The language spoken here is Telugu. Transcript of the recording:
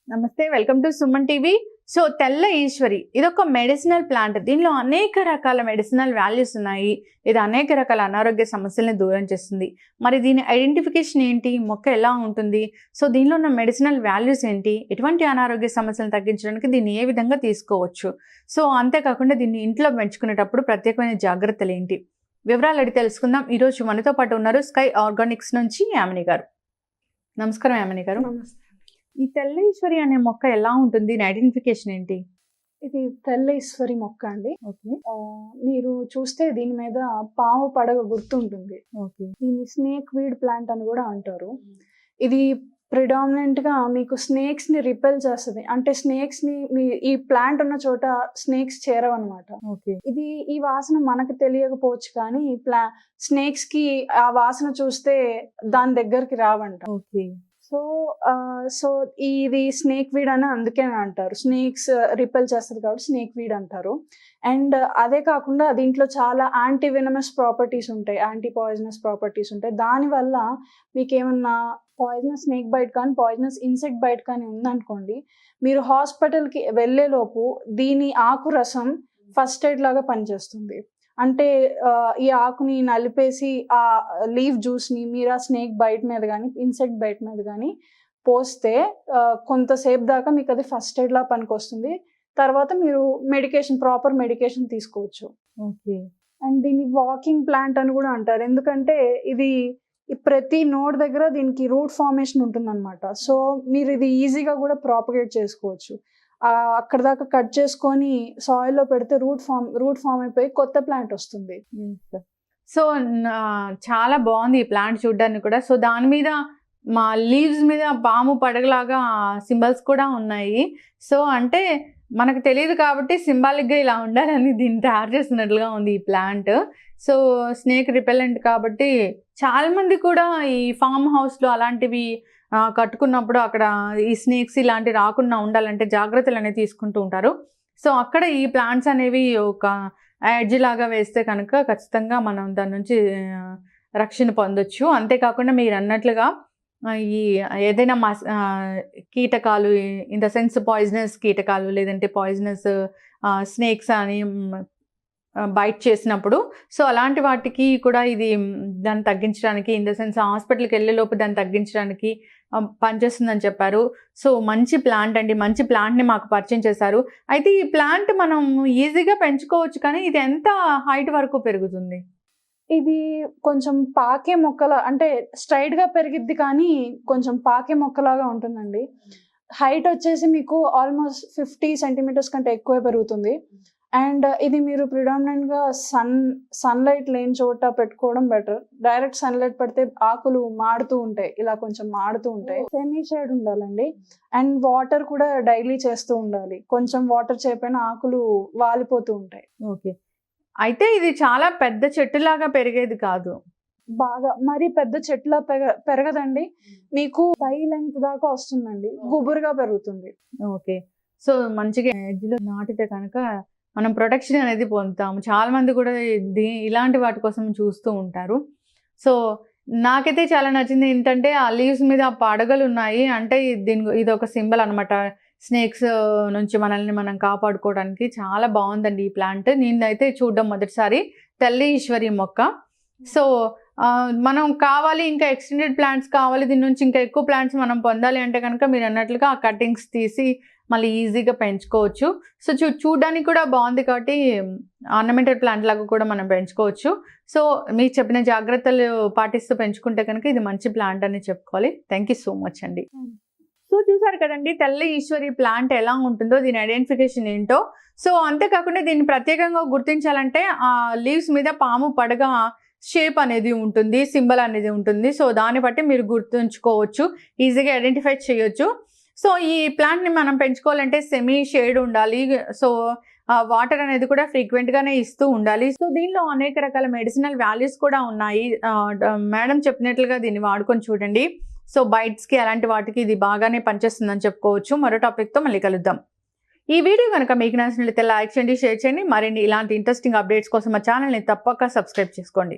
నమస్తే, welcome to Suman TV. So తెల్ల ఈశ్వరి ఇదొక మెడిసినల్ ప్లాంట్. దీనిలో అనేక రకాల మెడిసినల్ వాల్యూస్ ఉన్నాయి. ఇది అనేక రకాల అనారోగ్య సమస్యల్ని దూరం చేస్తుంది. మరి దీని ఐడెంటిఫికేషన్ ఏంటి, మొక్క ఎలా ఉంటుంది, సో దీనిలో ఉన్న మెడిసినల్ వాల్యూస్ ఏంటి, ఎటువంటి అనారోగ్య సమస్యలను తగ్గించడానికి దీన్ని ఏ విధంగా తీసుకోవచ్చు, సో అంతేకాకుండా దీన్ని ఇంట్లో పెంచుకునేటప్పుడు ప్రత్యేకమైన జాగ్రత్తలు ఏంటి, వివరాలు అడిగి తెలుసుకుందాం. ఈరోజు మనతో పాటు ఉన్నారు స్కై ఆర్గానిక్స్ నుంచి యామిని గారు. నమస్కారం యామిని గారు. నమస్తే. ఈ తెల్ల ఈశ్వరి అనే మొక్క ఎలా ఉంటుంది, దీని ఐడెంటిఫికేషన్ ఏంటి? ఇది తెల్ల ఈశ్వరి మొక్క అండి. ఓకే. మీరు చూస్తే దీని మీద పాము పడగ గుర్తుంటుంది. ఓకే. దీన్ని స్నేక్ వీడ్ ప్లాంట్ అని కూడా అంటారు. ఇది ప్రిడామినెంట్ గా మీకు స్నేక్స్ ని రిపెల్ చేస్తుంది. అంటే స్నేక్స్ ని ఈ ప్లాంట్ ఉన్న చోట స్నేక్స్ చేరవన్నమాట. ఓకే. ఇది ఈ వాసన మనకు తెలియకపోవచ్చు, కానీ స్నేక్స్ కి ఆ వాసన చూస్తే దాని దగ్గరికి రావంట. ఓకే. సో ఇది స్నేక్ వీడ్ అని అందుకే అంటారు. స్నేక్స్ రిపెల్ చేస్తుంది కాబట్టి స్నేక్ వీడ్ అంటారు. అండ్ అదే కాకుండా దీంట్లో చాలా యాంటీ వెనమస్ ప్రాపర్టీస్ ఉంటాయి, యాంటీ పాయిజనస్ ప్రాపర్టీస్ ఉంటాయి. దానివల్ల మీకు ఏమన్నా పాయిజనస్ స్నేక్ బైట్ కానీ పాయిజనస్ ఇన్సెక్ట్ బైట్ కానీ ఉందనుకోండి, మీరు హాస్పిటల్కి వెళ్ళేలోపు దీని ఆకు రసం ఫస్ట్ ఎయిడ్ లాగా పనిచేస్తుంది. అంటే ఈ ఆకుని నలిపేసి ఆ లీఫ్ జ్యూస్ని మీరు ఆ స్నేక్ బైట్ మీద కానీ ఇన్సెక్ట్ బైట్ మీద కానీ పోస్తే కొంతసేపు దాకా మీకు అది ఫస్ట్ ఎయిడ్ లా పనికొస్తుంది. తర్వాత మీరు ప్రాపర్ మెడికేషన్ తీసుకోవచ్చు. ఓకే. అండ్ దీన్ని వాకింగ్ ప్లాంట్ అని కూడా అంటారు, ఎందుకంటే ఇది ప్రతి నోడ్ దగ్గర దీనికి రూట్ ఫార్మేషన్ ఉంటుందన్నమాట. సో మీరు ఇది ఈజీగా కూడా ప్రాపగేట్ చేసుకోవచ్చు. అక్కడ దాకా కట్ చేసుకొని సాయిల్లో పెడితే రూట్ ఫామ్ అయిపోయి కొత్త ప్లాంట్ వస్తుంది. సో చాలా బాగుంది ఈ ప్లాంట్ చూడడానికి కూడా. సో దాని మీద మా లీవ్స్ మీద పాము పడగలాగా సింబల్స్ కూడా ఉన్నాయి. సో అంటే మనకు తెలియదు కాబట్టి సింబాలిక్గా ఇలా ఉండాలని దీన్ని తయారు చేసినట్లుగా ఉంది ఈ ప్లాంట్. సో స్నేక్ రిపెలెంట్ కాబట్టి చాలా మంది కూడా ఈ ఫామ్ హౌస్లో అలాంటివి కట్టుకున్నప్పుడు అక్కడ ఈ స్నేక్స్ ఇలాంటి రాకుండా ఉండాలంటే జాగ్రత్తలు అనేవి తీసుకుంటూ ఉంటారు. సో అక్కడ ఈ ప్లాంట్స్ అనేవి ఒక ఎడ్జ్ లాగా వేస్తే కనుక ఖచ్చితంగా మనం దాని నుంచి రక్షణ పొందొచ్చు. అంతేకాకుండా మీరు అన్నట్లుగా ఈ ఏదైనా కీటకాలు, ఇన్ ద సెన్స్ పాయిజనస్ కీటకాలు లేదంటే పాయిజనస్ స్నేక్స్ అని బైట్ చేసినప్పుడు, సో అలాంటి వాటికి కూడా ఇది దాన్ని తగ్గించడానికి, ఇన్ ద సెన్స్ హాస్పిటల్కి వెళ్ళేలోపు దాన్ని తగ్గించడానికి పనిచేస్తుందని చెప్పారు. సో మంచి ప్లాంట్ అండి, మంచి ప్లాంట్ని మాకు పరిచయం చేశారు. అయితే ఈ ప్లాంట్ మనం ఈజీగా పెంచుకోవచ్చు, కానీ ఇది ఎంత హైట్ వరకు పెరుగుతుంది? ఇది కొంచెం పాకే మొక్కలా, అంటే స్ట్రైట్ గా పెరిగిద్ది కానీ కొంచెం పాకే మొక్కలాగా ఉంటుందండి. హైట్ వచ్చేసి మీకు ఆల్మోస్ట్ 50 సెంటీమీటర్స్ కంటే ఎక్కువే పెరుగుతుంది. అండ్ ఇది మీరు ప్రిడామినెంట్ గా సన్లైట్ లేని చోట పెట్టుకోవడం బెటర్. డైరెక్ట్ సన్లైట్ పెడితే ఆకులు మాడుతూ ఉంటాయి, ఇలా కొంచెం మాడుతూ ఉంటాయి. సెమీ షేడ్ ఉండాలండి. అండ్ వాటర్ కూడా డైలీ చేస్తూ ఉండాలి. కొంచెం వాటర్ చేయకపోయినా ఆకులు వాలిపోతూ ఉంటాయి. ఓకే. అయితే ఇది చాలా పెద్ద చెట్టులాగా పెరిగేది కాదు, బాగా మరి పెద్ద చెట్ల పెరగదండి. మీకు థై లెంగ్త్ దాకా వస్తుందండి, గుబురుగా పెరుగుతుంది. ఓకే. సో మంచిగా ఎడ్జ్లో నాటితే కనుక మనం ప్రొటెక్షన్ అనేది పొందుతాము. చాలా మంది కూడా ఇలాంటి వాటి కోసం చూస్తూ ఉంటారు. సో నాకైతే చాలా నచ్చింది ఏంటంటే ఆ లీవ్స్ మీద ఆ పడగలు ఉన్నాయి. అంటే ఇది ఒక సింబల్ అనమాట, స్నేక్స్ నుంచి మనల్ని మనం కాపాడుకోవడానికి. చాలా బాగుందండి ఈ ప్లాంట్. నేనైతే చూడడం మొదటిసారి తెల్ల ఈశ్వరి మొక్క. సో మనం కావాలి, ఇంకా ఎక్స్టెండెడ్ ప్లాంట్స్ కావాలి, దీని నుంచి ఇంకా ఎక్కువ ప్లాంట్స్ మనం పొందాలి అంటే కనుక మీరు అన్నట్లుగా ఆ కటింగ్స్ తీసి మళ్ళీ ఈజీగా పెంచుకోవచ్చు. సో చూడడానికి కూడా బాగుంది కాబట్టి ఆర్నమెంటెడ్ ప్లాంట్ లాగా కూడా మనం పెంచుకోవచ్చు. సో మీకు చెప్పిన జాగ్రత్తలు పాటిస్తూ పెంచుకుంటే కనుక ఇది మంచి ప్లాంట్ అని చెప్పుకోవాలి. థ్యాంక్ యూ సో మచ్ అండి. సో చూసారు కదండి తెల్ల ఈశ్వరి ప్లాంట్ ఎలా ఉంటుందో, దీని ఐడెంటిఫికేషన్ ఏంటో. సో అంతేకాకుండా దీన్ని ప్రత్యేకంగా గుర్తించాలంటే ఆ లీవ్స్ మీద పాము పడగ షేప్ అనేది ఉంటుంది, సింబల్ అనేది ఉంటుంది. సో దాన్ని బట్టి మీరు గుర్తుంచుకోవచ్చు, ఈజీగా ఐడెంటిఫై చేయొచ్చు. సో ఈ ప్లాంట్ని మనం పెంచుకోవాలంటే సెమీ షేడ్ ఉండాలి. సో వాటర్ అనేది కూడా ఫ్రీక్వెంట్గానే ఇస్తూ ఉండాలి. సో దీనిలో అనేక రకాల మెడిసినల్ వాల్యూస్ కూడా ఉన్నాయి. మేడం చెప్పినట్లుగా దీన్ని వాడుకొని చూడండి. సో బైట్స్కి అలాంటి వాటికి ఇది బాగానే పనిచేస్తుందని చెప్పుకోవచ్చు. మరో టాపిక్తో మళ్ళీ కలుద్దాం. ఈ వీడియో కనుక మీకు నచ్చినట్లయితే లైక్ చేయండి, షేర్ చేయండి. మరిన్ని ఇలాంటి ఇంట్రెస్టింగ్ అప్డేట్స్ కోసం మా ఛానల్ని తప్పక సబ్స్క్రైబ్ చేసుకోండి.